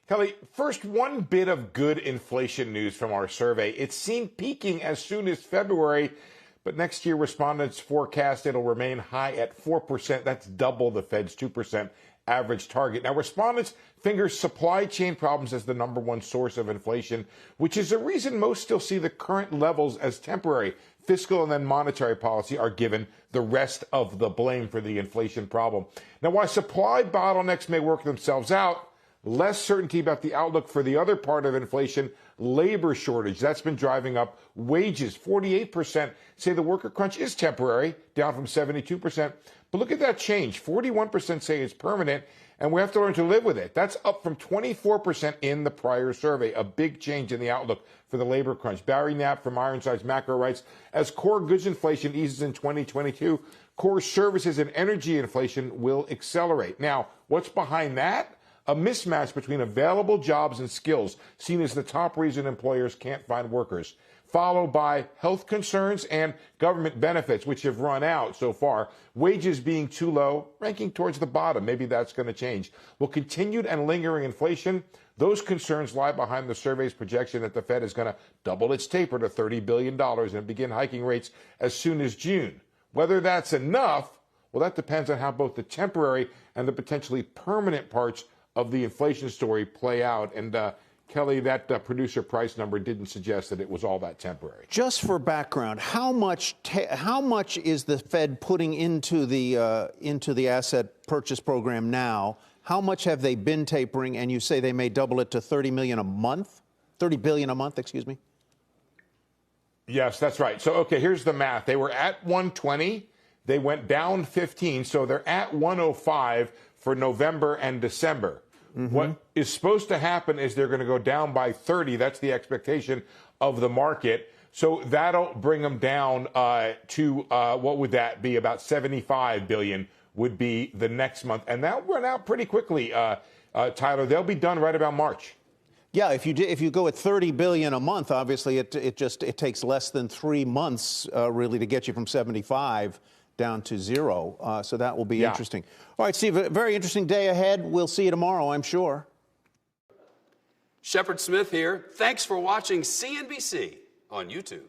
Kelly, first, one bit of good inflation news from our survey. It's seen peaking as soon as February, but next year respondents forecast it'll remain high at 4%. That's double the Fed's 2% average target. Now, respondents finger supply chain problems as the number one source of inflation, which is a reason most still see the current levels as temporary. Fiscal and then monetary policy are given the rest of the blame for the inflation problem. Now, while supply bottlenecks may work themselves out, less certainty about the outlook for the other part of inflation, labor shortage. That's been driving up wages. 48% say the worker crunch is temporary, down from 72%. But look at that change. 41% say it's permanent, and we have to learn to live with it. That's up from 24% in the prior survey. A big change in the outlook for the labor crunch. Barry Knapp from Ironsides Macro writes, as core goods inflation eases in 2022, core services and energy inflation will accelerate. Now, what's behind that? A mismatch between available jobs and skills, seen as the top reason employers can't find workers, followed by health concerns and government benefits, which have run out so far, wages being too low, ranking towards the bottom. Maybe that's going to change. Well, continued and lingering inflation, those concerns lie behind the survey's projection that the Fed is going to double its taper to $30 billion and begin hiking rates as soon as June. Whether that's enough, well, that depends on how both the temporary and the potentially permanent parts of the inflation story play out. And Kelly, that producer price number didn't suggest that it was all that temporary. Just for background, how much is the Fed putting into the asset purchase program now? How much have they been tapering? And you say they may double it to $30 billion a month, excuse me. Yes, that's right. So, okay, here's the math. They were at 120. They went down 15. So they're at 105 for November and December. Mm-hmm. What is supposed to happen is they're going to go down by 30. That's the expectation of the market. So that'll bring them down to what would that be? About 75 billion would be the next month. And that'll run out pretty quickly, Tyler. They'll be done right about March. Yeah, if you go at 30 billion a month, obviously it takes less than 3 months really to get you from 75 down to zero. So that will be interesting. All right, Steve, a very interesting day ahead. We'll see you tomorrow, I'm sure. Shepard Smith here. Thanks for watching CNBC on YouTube.